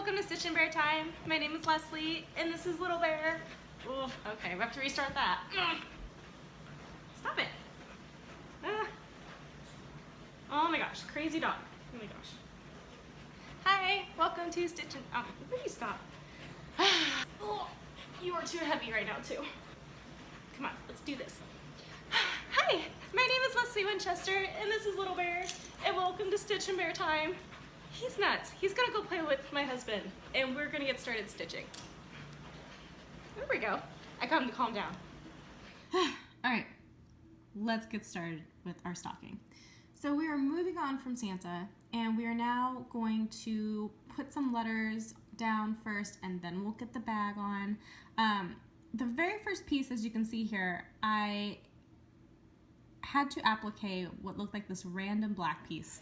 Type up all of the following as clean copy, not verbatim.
welcome to Stitch and Bear Time. My name is Leslie, and this is Little Bear. Oh, okay, we have to restart that. Stop it. Oh my gosh, crazy dog. Oh my gosh. Hi, welcome to Stitch and... Oh, please stop. Oh, you are too heavy right now, too. Come on, let's do this. Hi, my name is Leslie Winchester, and this is Little Bear, and welcome to Stitch and Bear Time. He's nuts. He's gonna go play with my husband, and we're gonna get started stitching. There we go. I got him to calm down. All right, let's get started with our stocking. So we are moving on from Santa, and we are now going to put some letters down first, and then we'll get the bag on. The very first piece, as you can see here, I had to applique what looked like this random black piece.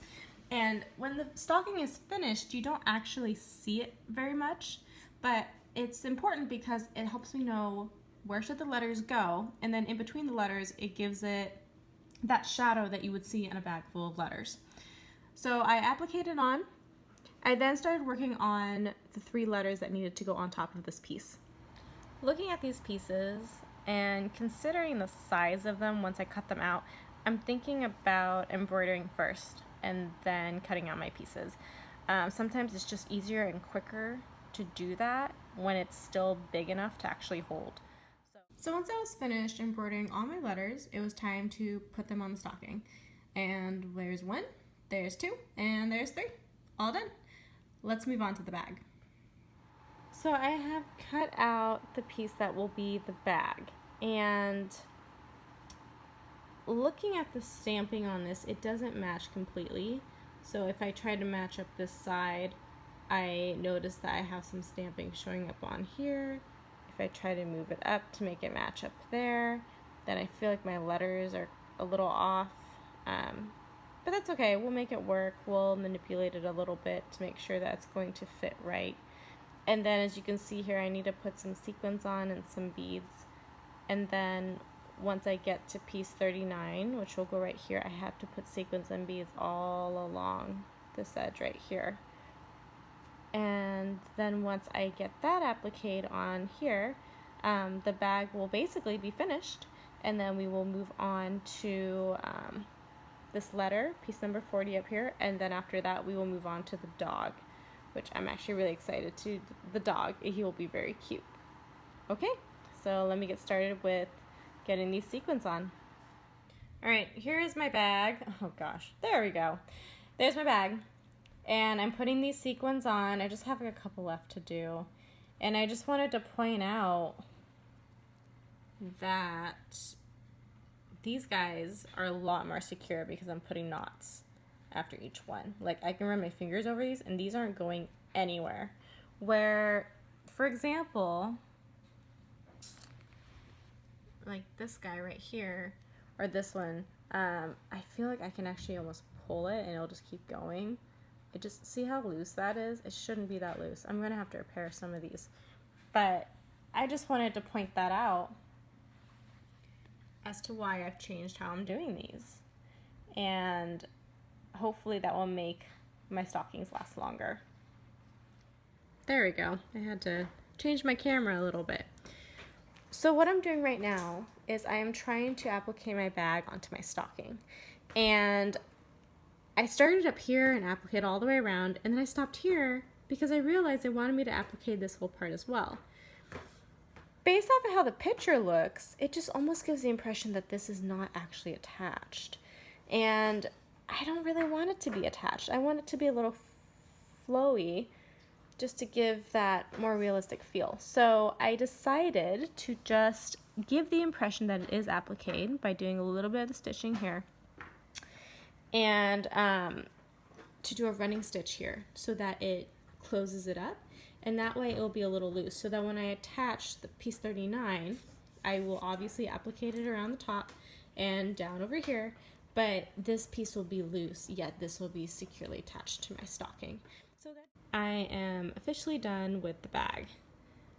And when the stocking is finished, you don't actually see it very much, but it's important because it helps me know where should the letters go, and then in between the letters, it gives it that shadow that you would see in a bag full of letters. So I appliqued it on. I then started working on the 3 letters that needed to go on top of this piece. Looking at these pieces and considering the size of them once I cut them out, I'm thinking about embroidering first and then cutting out my pieces. Sometimes it's just easier and quicker to do that when it's still big enough to actually hold. So once I was finished embroidering all my letters, it was time to put them on the stocking. And there's 1, there's 2, and there's 3. All done. Let's move on to the bag. So I have cut out the piece that will be the bag, and looking at the stamping on this, it doesn't match completely. So if I try to match up this side, I notice that I have some stamping showing up on here. If I try to move it up to make it match up there, then I feel like my letters are a little off. But that's okay, we'll make it work. We'll manipulate it a little bit to make sure that it's going to fit right. And then as you can see here, I need to put some sequins on and some beads. And then once I get to piece 39, which will go right here, I have to put sequins and beads all along this edge right here. And then once I get that appliqued on here, the bag will basically be finished. And then we will move on to this letter, piece number 40 up here. And then after that, we will move on to the dog, which I'm actually really excited to. The dog, he will be very cute. Okay, so let me get started with getting these sequins on. All right, here is my bag. Oh gosh, there we go. There's my bag. And I'm putting these sequins on. I just have like a couple left to do. And I just wanted to point out that these guys are a lot more secure because I'm putting knots after each one. Like I can run my fingers over these and these aren't going anywhere. Where, for example, like this guy right here, or this one, I feel like I can actually almost pull it and it'll just keep going. I just see how loose that is. It shouldn't be that loose. I'm gonna have to repair some of these, but I just wanted to point that out as to why I've changed how I'm doing these, and hopefully that will make my stockings last longer. There we go. I had to change my camera a little bit. So what I'm doing right now is I am trying to applique my bag onto my stocking. And I started up here and appliqued all the way around, and then I stopped here because I realized they wanted me to applique this whole part as well. Based off of how the picture looks, it just almost gives the impression that this is not actually attached. And I don't really want it to be attached. I want it to be a little flowy, just to give that more realistic feel. So I decided to just give the impression that it is appliqued by doing a little bit of the stitching here, and to do a running stitch here so that it closes it up, and that way it will be a little loose, so that when I attach the piece 39, I will obviously applique it around the top and down over here, but this piece will be loose, yet this will be securely attached to my stocking. So that I am officially done with the bag.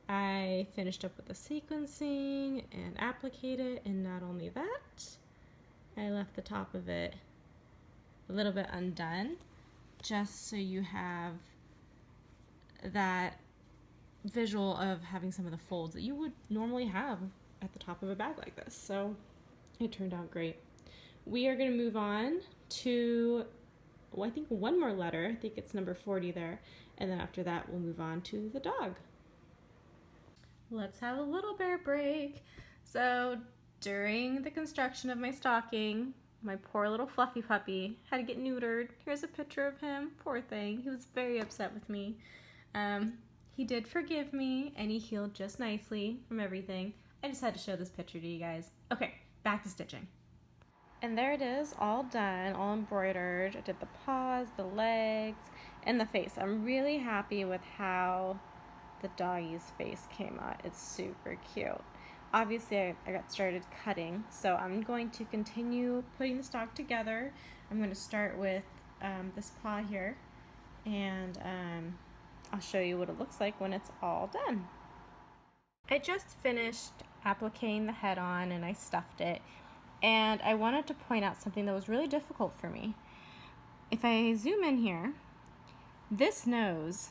I finished up with the sequencing and appliqued it, and not only that, I left the top of it a little bit undone, just so you have that visual of having some of the folds that you would normally have at the top of a bag like this. So it turned out great. We are going to move on to, I think one more letter. I think it's number 40 there. And then after that, we'll move on to the dog. Let's have a little bear break. So during the construction of my stocking, my poor little fluffy puppy had to get neutered. Here's a picture of him. Poor thing. He was very upset with me. He did forgive me, and he healed just nicely from everything. I just had to show this picture to you guys. Okay, back to stitching. And there it is, all done, all embroidered. I did the paws, the legs, and the face. I'm really happy with how the doggy's face came out. It's super cute. Obviously, I got started cutting, so I'm going to continue putting the stock together. I'm going to start with this paw here, and I'll show you what it looks like when it's all done. I just finished appliquing the head on, and I stuffed it, and I wanted to point out something that was really difficult for me. If I zoom in here, this nose,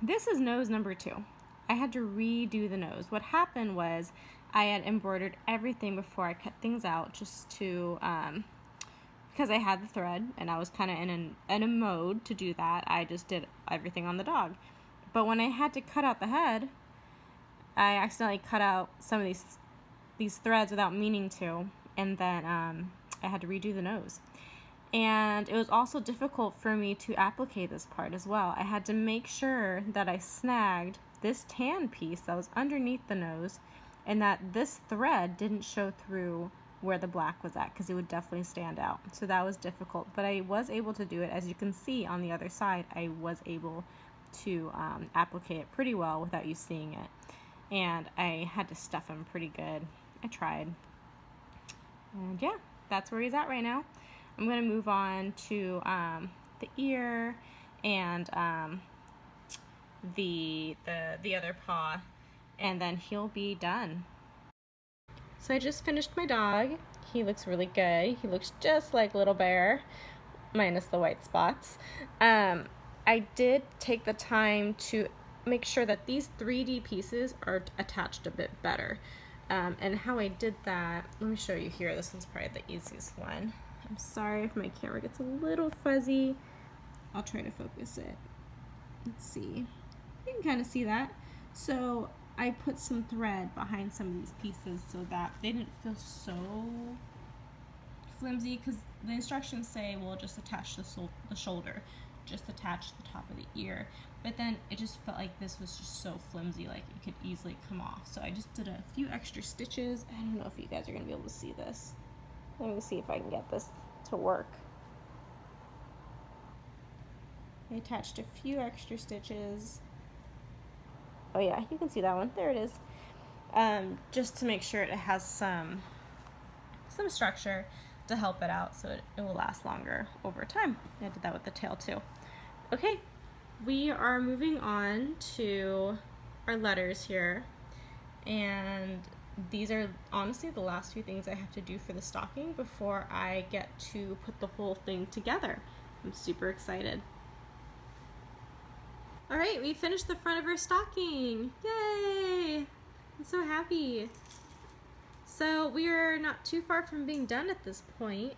this is nose number 2. I had to redo the nose. What happened was I had embroidered everything before I cut things out, just to, because I had the thread and I was kind of in a mode to do that. I just did everything on the dog. But when I had to cut out the head, I accidentally cut out some of these threads without meaning to, and then I had to redo the nose. And it was also difficult for me to applique this part as well. I had to make sure that I snagged this tan piece that was underneath the nose, and that this thread didn't show through where the black was at, because it would definitely stand out. So that was difficult, but I was able to do it. As you can see on the other side, I was able to applique it pretty well without you seeing it. And I had to stuff him pretty good. I tried. And yeah, that's where he's at right now. I'm going to move on to the ear and the other paw, and then he'll be done. So I just finished my dog. He looks really good. He looks just like Little Bear, minus the white spots. I did take the time to make sure that these 3D pieces are attached a bit better. And how I did that, let me show you here. This one's probably the easiest one. I'm sorry if my camera gets a little fuzzy. I'll try to focus it. Let's see. You can kind of see that. So I put some thread behind some of these pieces so that they didn't feel so flimsy, because the instructions say, well, just attach the shoulder, just attach the top of the ear. But then it just felt like this was just so flimsy, like it could easily come off. So I just did a few extra stitches. I don't know if you guys are going to be able to see this. Let me see if I can get this to work. I attached a few extra stitches. Oh yeah, you can see that one. There it is. Just to make sure it has some structure to help it out, so it will last longer over time. I did that with the tail too. Okay, we are moving on to our letters here, and these are honestly the last few things I have to do for the stocking before I get to put the whole thing together. I'm super excited. All right, we finished the front of our stocking. Yay! I'm so happy. So we are not too far from being done at this point.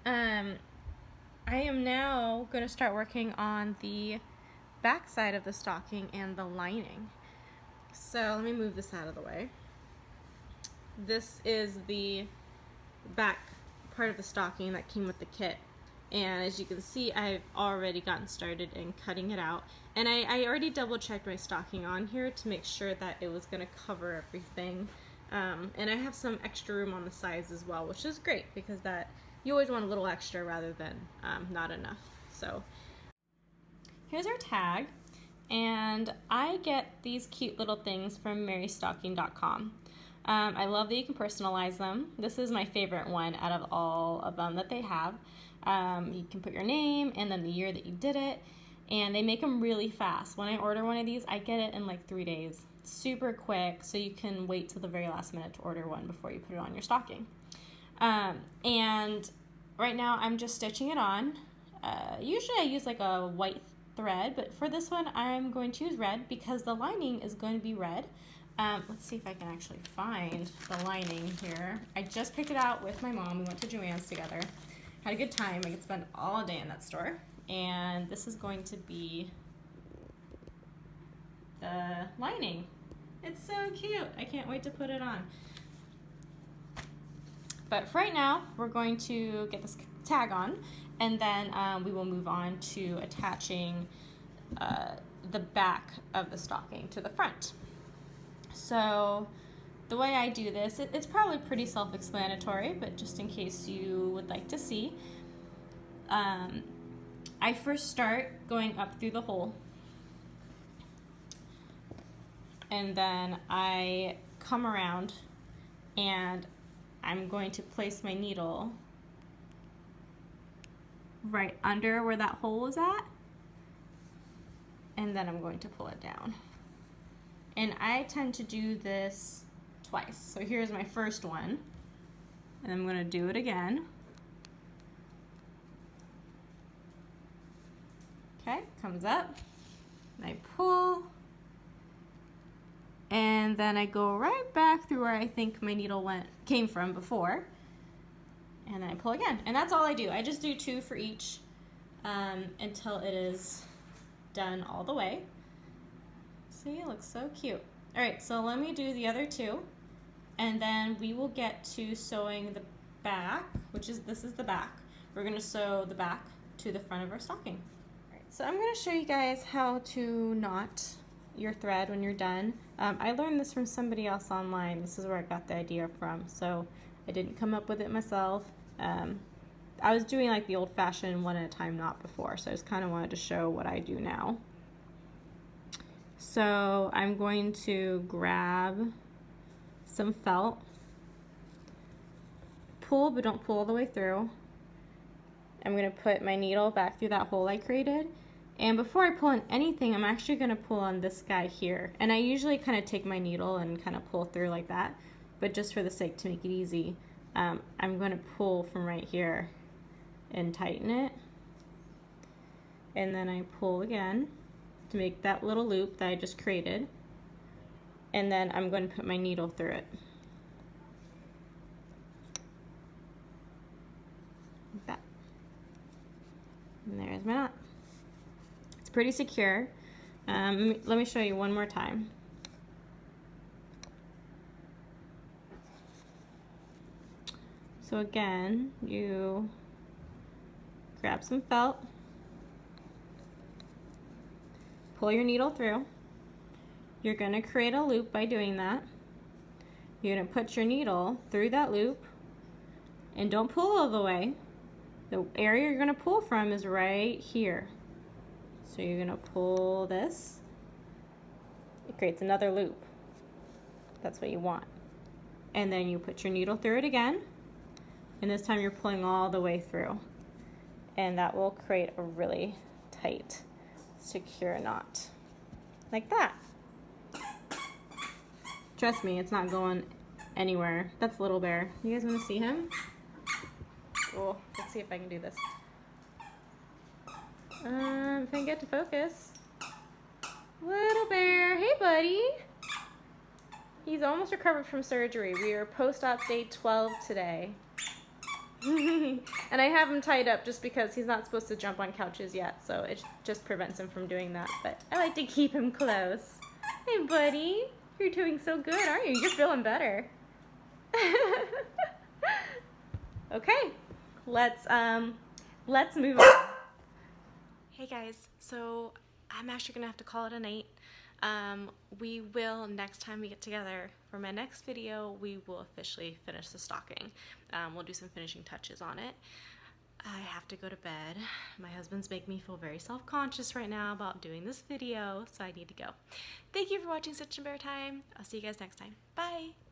I am now going to start working on the back side of the stocking and the lining. So let me move this out of the way. This is the back part of the stocking that came with the kit. And as you can see, I've already gotten started in cutting it out. And I already double checked my stocking on here to make sure that it was going to cover everything. And I have some extra room on the sides as well, which is great, because that you always want a little extra rather than not enough. So here's our tag. And I get these cute little things from marystocking.com. I love that you can personalize them. This is my favorite one out of all of them that they have. You can put your name and then the year that you did it, and they make them really fast. When I order one of these, I get it in like 3 days. Super quick, so you can wait till the very last minute to order one before you put it on your stocking. And right now I'm just stitching it on. Usually I use like a white thread, but for this one I'm going to use red because the lining is going to be red. Let's see if I can actually find the lining here. I just picked it out with my mom. We went to Joann's together. Had a good time. I could spend all day in that store. And this is going to be the lining. It's so cute. I can't wait to put it on. But for right now, we're going to get this tag on, and then we will move on to attaching the back of the stocking to the front. So the way I do this, it's probably pretty self-explanatory, but just in case you would like to see, I first start going up through the hole, and then I come around and I'm going to place my needle right under where that hole is at, and then I'm going to pull it down. And I tend to do this twice. So here's my first one, and I'm going to do it again. Okay, comes up, and I pull, and then I go right back through where I think my needle came from before, and then I pull again. And that's all I do. I just do 2 for each until it is done all the way. See, it looks so cute. All right, so let me do the other 2, and then we will get to sewing the back, this is the back. We're gonna sew the back to the front of our stocking. All right, so I'm gonna show you guys how to knot your thread when you're done. I learned this from somebody else online. This is where I got the idea from, so I didn't come up with it myself. I was doing like the old-fashioned one at a time knot before, so I just kind of wanted to show what I do now. So I'm going to grab some felt, pull, but don't pull all the way through. I'm going to put my needle back through that hole I created. And before I pull on anything, I'm actually going to pull on this guy here. And I usually kind of take my needle and kind of pull through like that, but just for the sake to make it easy, I'm going to pull from right here and tighten it. And then I pull again to make that little loop that I just created. And then I'm going to put my needle through it. Like that. And there's my knot. It's pretty secure. Let me show you one more time. So again, you grab some felt, pull your needle through. You're going to create a loop by doing that. You're going to put your needle through that loop, and don't pull all the way. The area you're going to pull from is right here. So you're going to pull this. It creates another loop. That's what you want. And then you put your needle through it again, and this time you're pulling all the way through. And that will create a really tight, secure knot. Like that. Trust me, it's not going anywhere. That's Little Bear. You guys want to see him? Oh, let's see if I can do this. If I can get to focus. Little Bear, hey buddy. He's almost recovered from surgery. We are post-op day 12 today. And I have him tied up just because he's not supposed to jump on couches yet, so it just prevents him from doing that. But I like to keep him close. Hey buddy, you're doing so good, aren't you? You're feeling better. Okay, let's move on. Hey guys, so I'm actually gonna have to call it a night. We will, next time we get together for my next video, we will officially finish the stocking. We'll do some finishing touches on it. I have to go to bed. My husband's making me feel very self-conscious right now about doing this video, so I need to go. Thank you for watching Stitch and Bear Time. I'll see you guys next time. Bye!